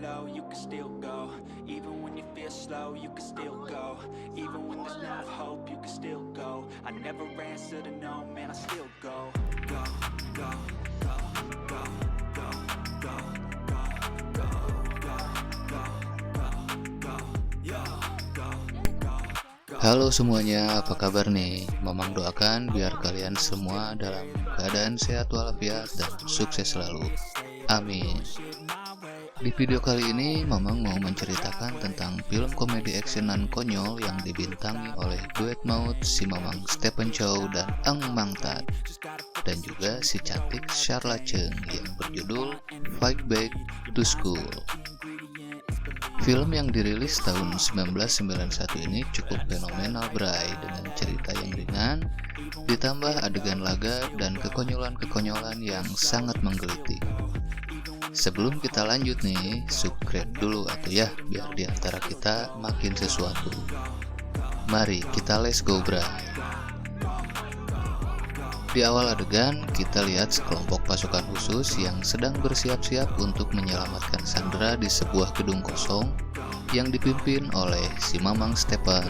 low, you can still go. Even when you feel slow, you can still go. Even when there's no hope, you can still go. I never answer to no, man, I still go. Go, go, go, go, go, go, go, go, go, go, go, go, yo, go, go, go. Halo semuanya, apa kabar nih? Mamang doakan biar kalian semua dalam keadaan sehat walafiat dan sukses selalu. Amin. Di video kali ini, Mamang mau menceritakan tentang film komedi actionan konyol yang dibintangi oleh duet maut si Mamang Stephen Chow dan Eng Mang Tat, dan juga si cantik Charla Cheng yang berjudul Fight Back to School. Film yang dirilis tahun 1991 ini cukup fenomenal bray, dengan cerita yang ringan, ditambah adegan laga dan kekonyolan-kekonyolan yang sangat menggelitik. Sebelum kita lanjut nih, subscribe dulu atuh ya, biar diantara kita makin sesuatu. Mari kita let's go bray. Di awal adegan, kita lihat sekelompok pasukan khusus yang sedang bersiap-siap untuk menyelamatkan Sandra di sebuah gedung kosong yang dipimpin oleh si Mamang Stephen.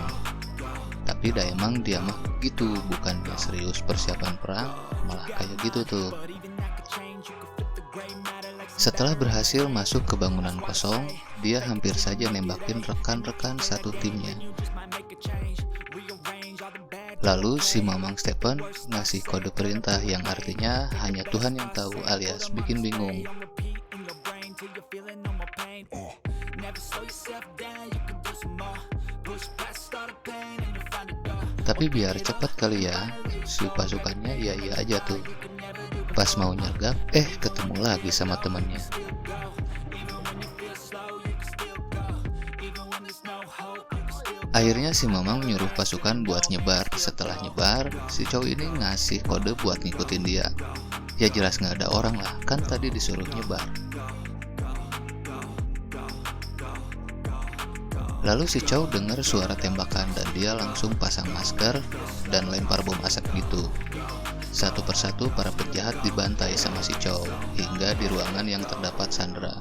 Tapi dah emang dia mah gitu, bukannya serius persiapan perang, malah kayak gitu tuh. Setelah berhasil masuk ke bangunan kosong, dia hampir saja nembakin rekan-rekan satu timnya. Lalu si Mamang Stephen ngasih kode perintah yang artinya hanya Tuhan yang tahu, alias bikin bingung. Tapi biar cepat kali ya, si pasukannya iya aja tuh. Pas mau nyergap, ketemu lagi sama temannya. Akhirnya si Mamang nyuruh pasukan buat nyebar. Setelah nyebar, si Chow ini ngasih kode buat ngikutin dia. Ya jelas nggak ada orang lah, kan tadi disuruh nyebar. Lalu si Chow dengar suara tembakan dan dia langsung pasang masker dan lempar bom asap gitu. Satu persatu para penjahat dibantai sama si Chow hingga di ruangan yang terdapat Sandra.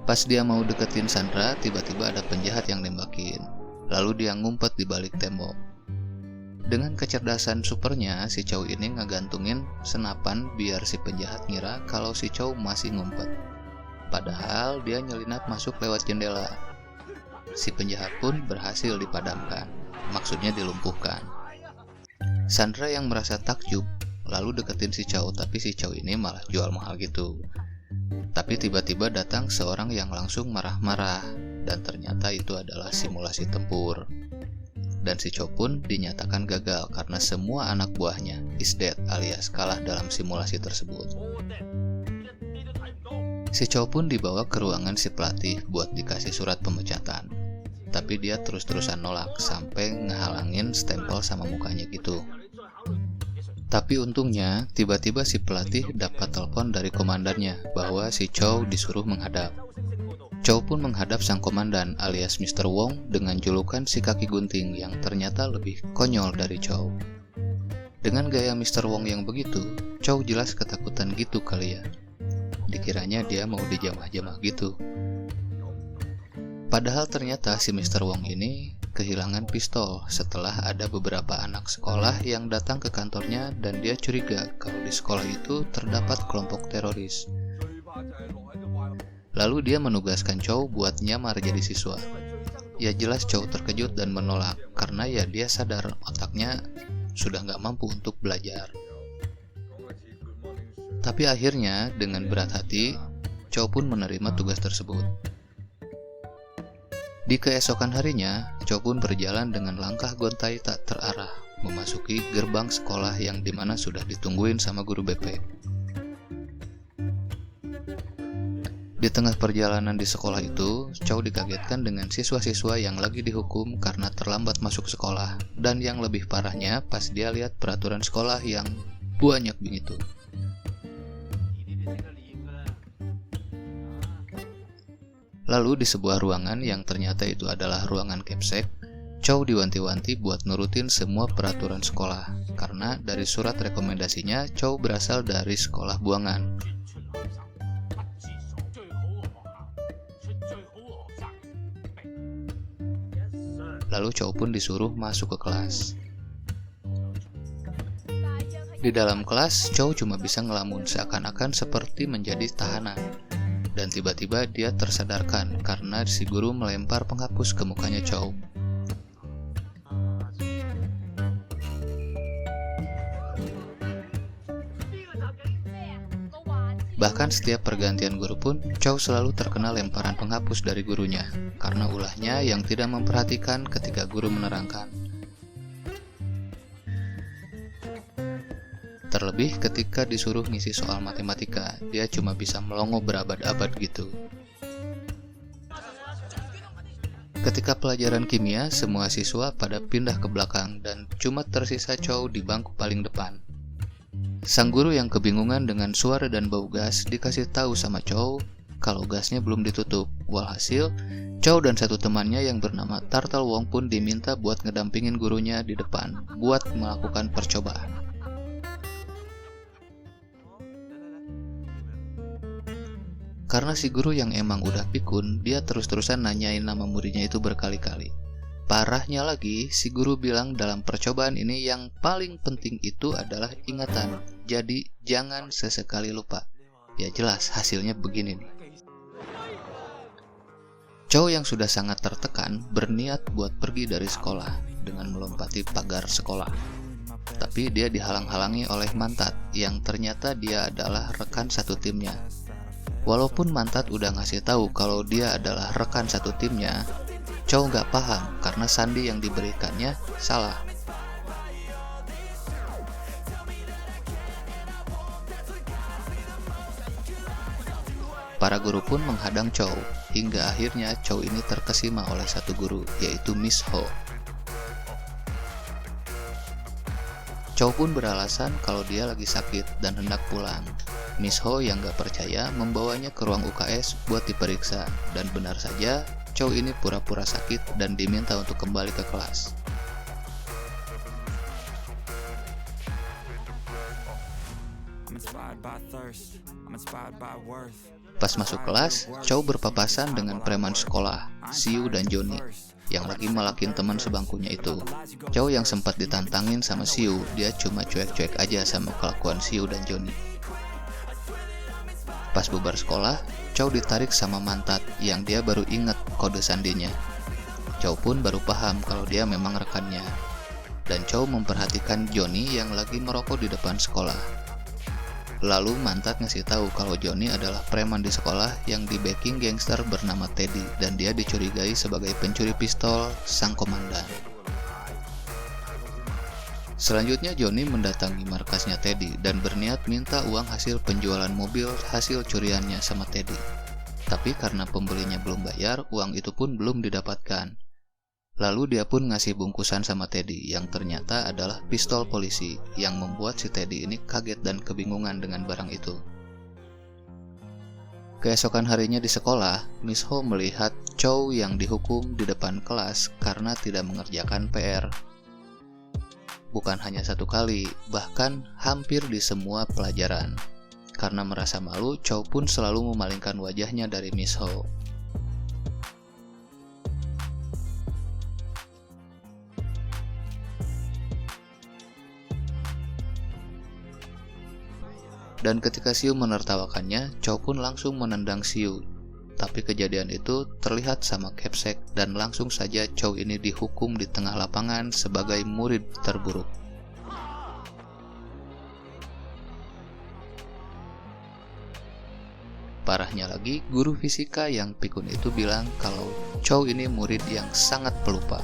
Pas dia mau deketin Sandra, tiba-tiba ada penjahat yang nembakin. Lalu dia ngumpet di balik tembok. Dengan kecerdasan supernya, si Chow ini ngegantungin senapan biar si penjahat ngira kalau si Chow masih ngumpet. Padahal dia nyelinap masuk lewat jendela. Si penjahat pun berhasil dipadamkan, maksudnya dilumpuhkan. Sandra yang merasa takjub lalu deketin si Chow, tapi si Chow ini malah jual mahal gitu. Tapi tiba-tiba datang seorang yang langsung marah-marah, dan ternyata itu adalah simulasi tempur. Dan si Chow pun dinyatakan gagal karena semua anak buahnya is dead, alias kalah dalam simulasi tersebut. Si Chow pun dibawa ke ruangan si pelatih buat dikasih surat pemecatan. Tapi dia terus-terusan nolak sampai ngehalangin stempel sama mukanya gitu. Tapi untungnya, tiba-tiba si pelatih dapat telepon dari komandannya bahwa si Chow disuruh menghadap. Chow pun menghadap sang komandan alias Mr. Wong dengan julukan si kaki gunting yang ternyata lebih konyol dari Chow. Dengan gaya Mr. Wong yang begitu, Chow jelas ketakutan gitu kali ya. Dikiranya dia mau dijamah-jamah gitu. Padahal ternyata si Mr. Wong ini kehilangan pistol setelah ada beberapa anak sekolah yang datang ke kantornya dan dia curiga kalau di sekolah itu terdapat kelompok teroris. Lalu dia menugaskan Chow buat nyamar jadi siswa. Ya jelas Chow terkejut dan menolak karena ya dia sadar otaknya sudah nggak mampu untuk belajar. Tapi akhirnya dengan berat hati, Chow pun menerima tugas tersebut. Di keesokan harinya, Chow pun berjalan dengan langkah gontai tak terarah, memasuki gerbang sekolah yang dimana sudah ditungguin sama guru BP. Di tengah perjalanan di sekolah itu, Chow dikagetkan dengan siswa-siswa yang lagi dihukum karena terlambat masuk sekolah, dan yang lebih parahnya pas dia lihat peraturan sekolah yang banyak begitu. Lalu di sebuah ruangan yang ternyata itu adalah ruangan Capsek, Chow diwanti-wanti buat nurutin semua peraturan sekolah, karena dari surat rekomendasinya Chow berasal dari sekolah buangan. Lalu Chow pun disuruh masuk ke kelas. Di dalam kelas, Chow cuma bisa ngelamun seakan-akan seperti menjadi tahanan. Dan tiba-tiba dia tersadarkan karena si guru melempar penghapus ke mukanya Chow. Bahkan setiap pergantian guru pun, Chow selalu terkena lemparan penghapus dari gurunya, karena ulahnya yang tidak memperhatikan ketika guru menerangkan. Terlebih ketika disuruh ngisi soal matematika, dia cuma bisa melongo berabad-abad gitu. Ketika pelajaran kimia, semua siswa pada pindah ke belakang dan cuma tersisa Chow di bangku paling depan. Sang guru yang kebingungan dengan suara dan bau gas dikasih tahu sama Chow kalau gasnya belum ditutup. Walhasil, Chow dan satu temannya yang bernama Turtle Wong pun diminta buat ngedampingin gurunya di depan buat melakukan percobaan. Karena si guru yang emang udah pikun, dia terus-terusan nanyain nama muridnya itu berkali-kali. Parahnya lagi, si guru bilang dalam percobaan ini yang paling penting itu adalah ingatan. Jadi jangan sesekali lupa. Ya jelas hasilnya begini nih. Chow yang sudah sangat tertekan berniat buat pergi dari sekolah dengan melompati pagar sekolah. Tapi dia dihalang-halangi oleh Mantat yang ternyata dia adalah rekan satu timnya. Walaupun Mantat udah ngasih tahu kalau dia adalah rekan satu timnya, Chow nggak paham karena sandi yang diberikannya salah. Para guru pun menghadang Chow, hingga akhirnya Chow ini terkesima oleh satu guru, yaitu Miss Ho. Chow pun beralasan kalau dia lagi sakit dan hendak pulang. Miss Ho yang nggak percaya membawanya ke ruang UKS buat diperiksa, dan benar saja Chow ini pura-pura sakit dan diminta untuk kembali ke kelas. Pas masuk kelas, Chow berpapasan dengan preman sekolah, Siu dan Johnny, yang lagi malakin teman sebangkunya itu. Chow yang sempat ditantangin sama Siu, dia cuma cuek-cuek aja sama kelakuan Siu dan Johnny. Pas bubar sekolah, Chow ditarik sama Mantat yang dia baru inget kode sandinya. Chow pun baru paham kalau dia memang rekannya. Dan Chow memperhatikan Johnny yang lagi merokok di depan sekolah. Lalu Mantat ngasih tahu kalau Johnny adalah preman di sekolah yang di-backing gangster bernama Teddy dan dia dicurigai sebagai pencuri pistol sang komandan. Selanjutnya Johnny mendatangi markasnya Teddy dan berniat minta uang hasil penjualan mobil hasil curiannya sama Teddy. Tapi karena pembelinya belum bayar, uang itu pun belum didapatkan. Lalu dia pun ngasih bungkusan sama Teddy yang ternyata adalah pistol polisi yang membuat si Teddy ini kaget dan kebingungan dengan barang itu. Keesokan harinya di sekolah, Miss Ho melihat Chow yang dihukum di depan kelas karena tidak mengerjakan PR. Bukan hanya satu kali, bahkan hampir di semua pelajaran. Karena merasa malu, Chow pun selalu memalingkan wajahnya dari Miss Ho. Dan ketika Siu menertawakannya, Chow pun langsung menendang Siu. Tapi kejadian itu terlihat sama Capsek dan langsung saja Chow ini dihukum di tengah lapangan sebagai murid terburuk. Parahnya lagi, guru fisika yang pikun itu bilang kalau Chow ini murid yang sangat pelupa.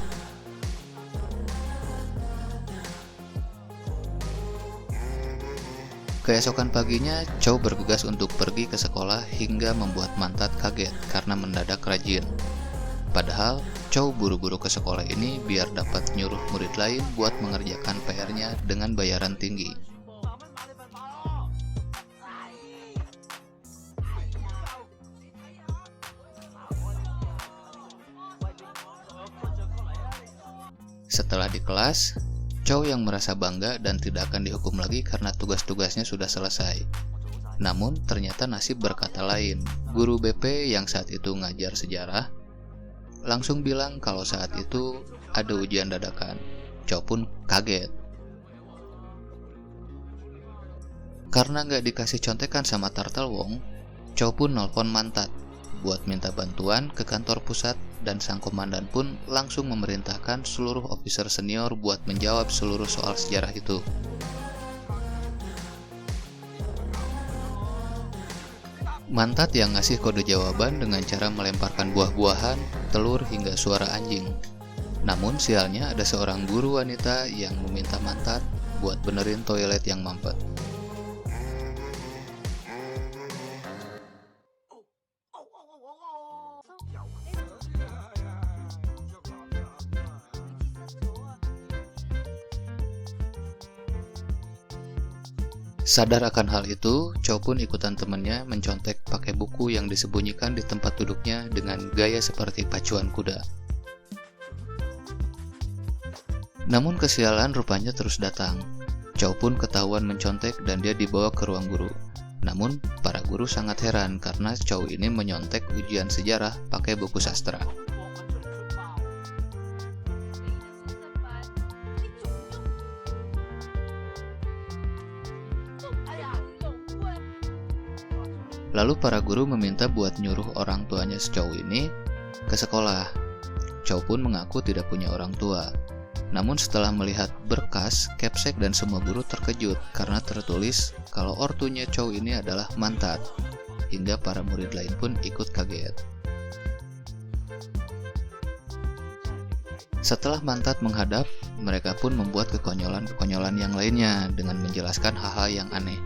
Keesokan paginya, Chow bergegas untuk pergi ke sekolah hingga membuat Mantat kaget karena mendadak rajin. Padahal, Chow buru-buru ke sekolah ini biar dapat nyuruh murid lain buat mengerjakan PR-nya dengan bayaran tinggi. Setelah di kelas, Chow yang merasa bangga dan tidak akan dihukum lagi karena tugas-tugasnya sudah selesai. Namun ternyata nasib berkata lain. Guru BP yang saat itu ngajar sejarah langsung bilang kalau saat itu ada ujian dadakan. Chow pun kaget. Karena nggak dikasih contekan sama Turtle Wong, Chow pun nelpon Mantat buat minta bantuan ke kantor pusat, dan sang komandan pun langsung memerintahkan seluruh officer senior buat menjawab seluruh soal sejarah itu. Mantat yang ngasih kode jawaban dengan cara melemparkan buah-buahan, telur hingga suara anjing. Namun sialnya ada seorang guru wanita yang meminta Mantat buat benerin toilet yang mampet. Sadar akan hal itu, Chow pun ikutan temannya mencontek pakai buku yang disembunyikan di tempat duduknya dengan gaya seperti pacuan kuda. Namun kesialan rupanya terus datang. Chow pun ketahuan mencontek dan dia dibawa ke ruang guru. Namun para guru sangat heran karena Chow ini menyontek ujian sejarah pakai buku sastra. Lalu para guru meminta buat nyuruh orang tuanya Chow ini ke sekolah. Chow pun mengaku tidak punya orang tua. Namun setelah melihat berkas, Kepsek dan semua guru terkejut karena tertulis kalau ortunya Chow ini adalah Mantat. Hingga para murid lain pun ikut kaget. Setelah Mantat menghadap, mereka pun membuat kekonyolan-kekonyolan yang lainnya dengan menjelaskan hal-hal yang aneh.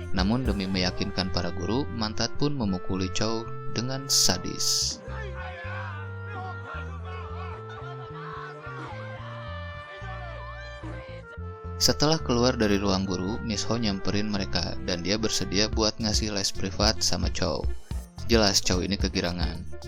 Namun demi meyakinkan para guru, Mantat pun memukuli Chow dengan sadis. Setelah keluar dari ruang guru, Miss Ho nyamperin mereka dan dia bersedia buat ngasih les privat sama Chow. Jelas Chow ini kegirangan.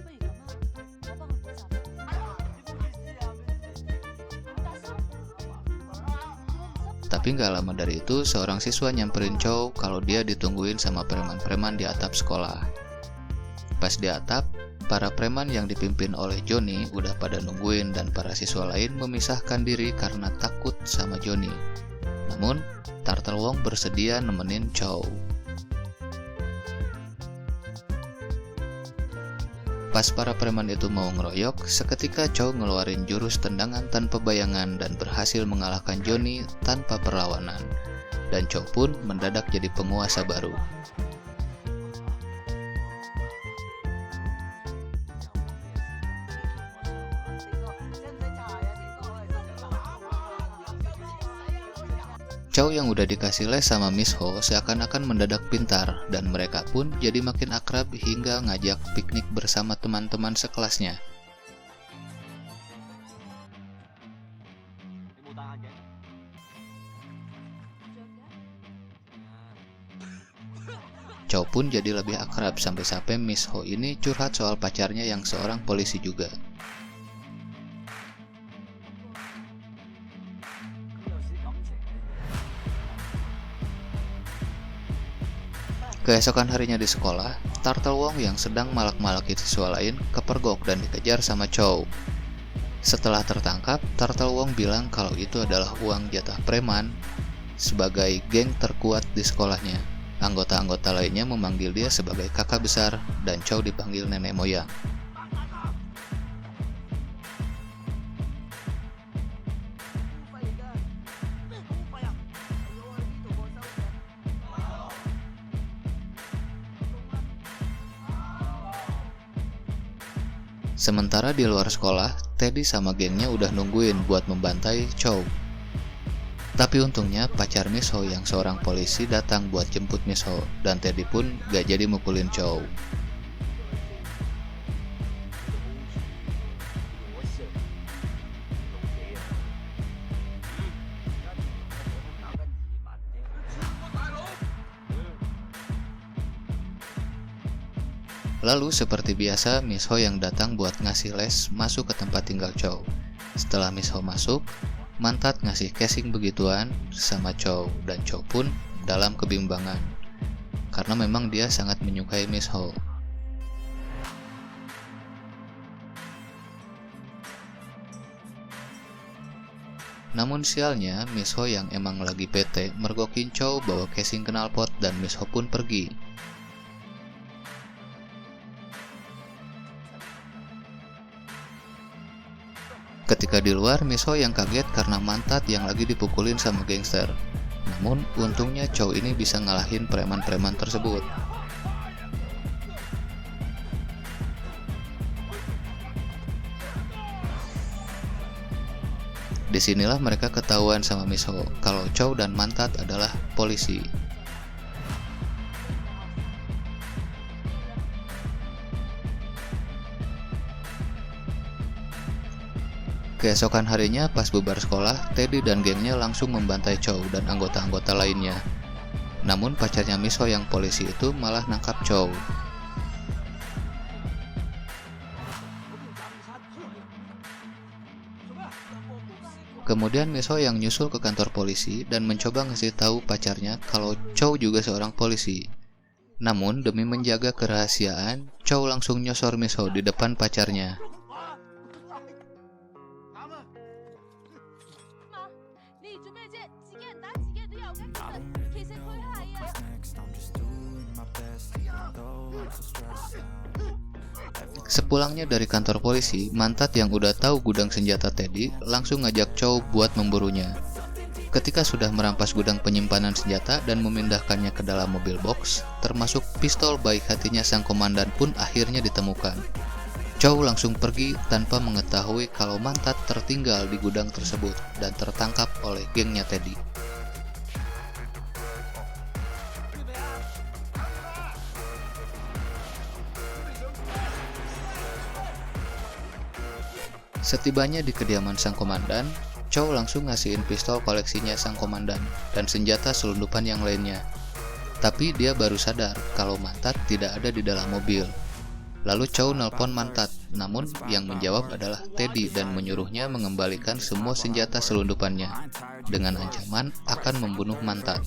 Tapi nggak lama dari itu, seorang siswa nyamperin Chow kalau dia ditungguin sama preman-preman di atap sekolah. Pas di atap, para preman yang dipimpin oleh Johnny udah pada nungguin dan para siswa lain memisahkan diri karena takut sama Johnny. Namun, Turtle Wong bersedia nemenin Chow. Pas para preman itu mau ngeroyok, seketika Chow ngeluarin jurus tendangan tanpa bayangan dan berhasil mengalahkan Johnny tanpa perlawanan. Dan Chow pun mendadak jadi penguasa baru. Chow yang udah dikasih les sama Miss Ho seakan-akan mendadak pintar dan mereka pun jadi makin akrab hingga ngajak piknik bersama teman-teman sekelasnya. Chow pun jadi lebih akrab sampai-sampai Miss Ho ini curhat soal pacarnya yang seorang polisi juga. Keesokan harinya di sekolah, Turtle Wong yang sedang malak-malakin siswa lain kepergok dan dikejar sama Chow. Setelah tertangkap, Turtle Wong bilang kalau itu adalah uang jatah preman sebagai geng terkuat di sekolahnya. Anggota-anggota lainnya memanggil dia sebagai kakak besar dan Chow dipanggil nenek moyang. Sementara di luar sekolah, Teddy sama gengnya udah nungguin buat membantai Chow. Tapi untungnya pacar Miss Ho yang seorang polisi datang buat jemput Miss Ho, dan Teddy pun gak jadi mukulin Chow. Lalu seperti biasa, Miss Ho yang datang buat ngasih les masuk ke tempat tinggal Chow. Setelah Miss Ho masuk, Mantat ngasih casing begituan sama Chow, dan Chow pun dalam kebimbangan karena memang dia sangat menyukai Miss Ho. Namun sialnya, Miss Ho yang emang lagi bete mergokin Chow bawa casing knalpot dan Miss Ho pun pergi. Ketika di luar, Miss Ho yang kaget karena Mantat yang lagi dipukulin sama gangster. Namun untungnya Chow ini bisa ngalahin preman-preman tersebut. Disinilah mereka ketahuan sama Miss Ho kalau Chow dan Mantat adalah polisi. Keesokan harinya pas bubar sekolah, Teddy dan gengnya langsung membantai Chow dan anggota-anggota lainnya. Namun pacarnya Miss Ho yang polisi itu malah nangkap Chow. Kemudian Miss Ho yang nyusul ke kantor polisi dan mencoba ngasih tahu pacarnya kalau Chow juga seorang polisi. Namun demi menjaga kerahasiaan, Chow langsung nyosor Miss Ho di depan pacarnya. Sepulangnya dari kantor polisi, Mantat yang udah tahu gudang senjata Teddy langsung ngajak Chow buat memburunya. Ketika sudah merampas gudang penyimpanan senjata dan memindahkannya ke dalam mobil box, termasuk pistol baik hatinya sang komandan pun akhirnya ditemukan. Chow langsung pergi tanpa mengetahui kalau Mantat tertinggal di gudang tersebut dan tertangkap oleh gengnya Teddy. Setibanya di kediaman sang komandan, Chow langsung ngasihin pistol koleksinya sang komandan dan senjata selundupan yang lainnya. Tapi dia baru sadar kalau Mantat tidak ada di dalam mobil. Lalu Chow nelpon Mantat, namun yang menjawab adalah Teddy dan menyuruhnya mengembalikan semua senjata selundupannya dengan ancaman akan membunuh Mantat.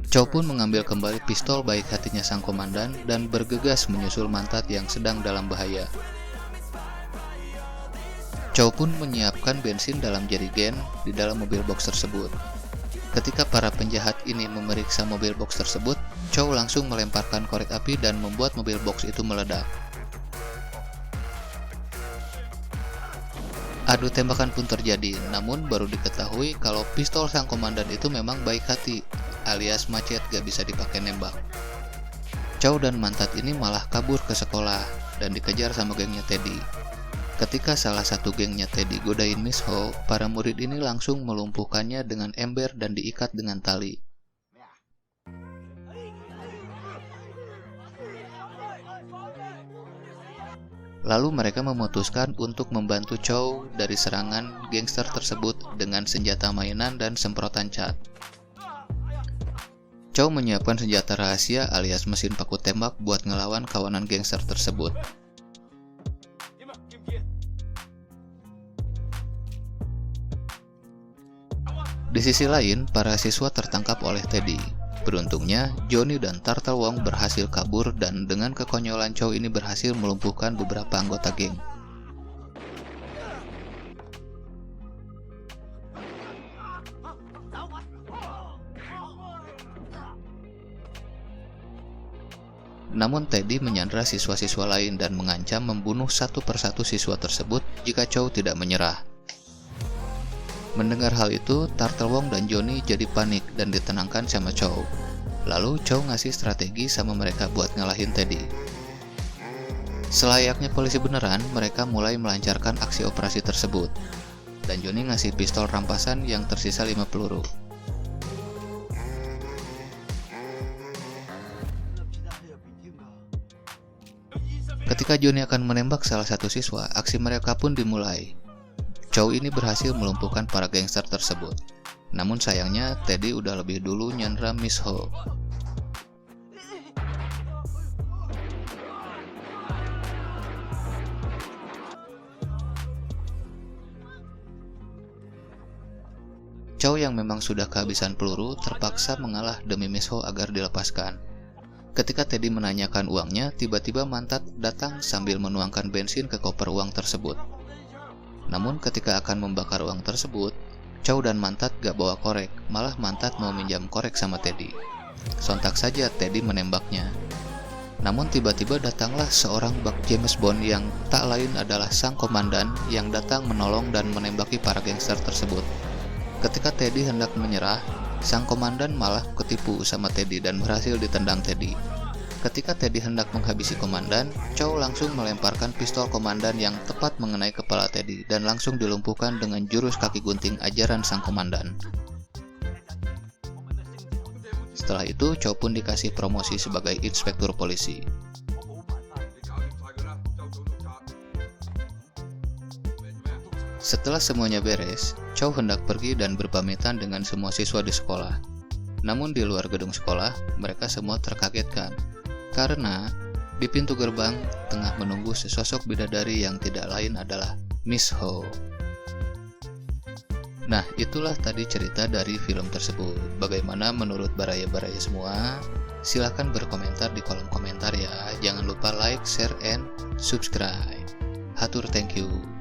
Chow pun mengambil kembali pistol baik hatinya sang komandan dan bergegas menyusul Mantat yang sedang dalam bahaya. Chow pun menyiapkan bensin dalam jerigen di dalam mobil box tersebut. Ketika para penjahat ini memeriksa mobil box tersebut, Chow langsung melemparkan korek api dan membuat mobil box itu meledak. Adu tembakan pun terjadi, namun baru diketahui kalau pistol sang komandan itu memang baik hati, alias macet gak bisa dipakai nembak. Chow dan Mantat ini malah kabur ke sekolah dan dikejar sama gengnya Teddy. Ketika salah satu gengnya Teddy godain Miss Ho, para murid ini langsung melumpuhkannya dengan ember dan diikat dengan tali. Lalu mereka memutuskan untuk membantu Chow dari serangan gangster tersebut dengan senjata mainan dan semprotan cat. Chow menyiapkan senjata rahasia alias mesin paku tembak buat ngelawan kawanan gangster tersebut. Di sisi lain, para siswa tertangkap oleh Teddy. Beruntungnya, Johnny dan Turtle Wong berhasil kabur dan dengan kekonyolan Chow ini berhasil melumpuhkan beberapa anggota geng. Namun Teddy menyandra siswa-siswa lain dan mengancam membunuh satu persatu siswa tersebut jika Chow tidak menyerah. Mendengar hal itu, Turtle Wong dan Johnny jadi panik dan ditenangkan sama Chow. Lalu Chow ngasih strategi sama mereka buat ngalahin Teddy. Selayaknya polisi beneran, mereka mulai melancarkan aksi operasi tersebut. Dan Johnny ngasih pistol rampasan yang tersisa 5 peluru. Ketika Johnny akan menembak salah satu siswa, aksi mereka pun dimulai. Chow ini berhasil melumpuhkan para gangster tersebut. Namun sayangnya Teddy udah lebih dulu nyandra Miss Ho. Chow yang memang sudah kehabisan peluru terpaksa mengalah demi Miss Ho agar dilepaskan. Ketika Teddy menanyakan uangnya, tiba-tiba Mantat datang sambil menuangkan bensin ke koper uang tersebut. Namun ketika akan membakar uang tersebut, Chow dan Mantat gak bawa korek, malah Mantat mau minjam korek sama Teddy. Sontak saja Teddy menembaknya. Namun tiba-tiba datanglah seorang bak James Bond yang tak lain adalah sang komandan yang datang menolong dan menembaki para gangster tersebut. Ketika Teddy hendak menyerah, sang komandan malah ketipu sama Teddy dan berhasil ditendang Teddy. Ketika Teddy hendak menghabisi komandan, Chow langsung melemparkan pistol komandan yang tepat mengenai kepala Teddy dan langsung dilumpuhkan dengan jurus kaki gunting ajaran sang komandan. Setelah itu, Chow pun dikasih promosi sebagai inspektur polisi. Setelah semuanya beres, Chow hendak pergi dan berpamitan dengan semua siswa di sekolah. Namun di luar gedung sekolah, mereka semua terkagetkan karena di pintu gerbang tengah menunggu sesosok bidadari yang tidak lain adalah Miss Ho. Nah, itulah tadi cerita dari film tersebut. Bagaimana menurut baraya-baraya semua? Silahkan berkomentar di kolom komentar ya. Jangan lupa like, share, and subscribe. Hatur thank you.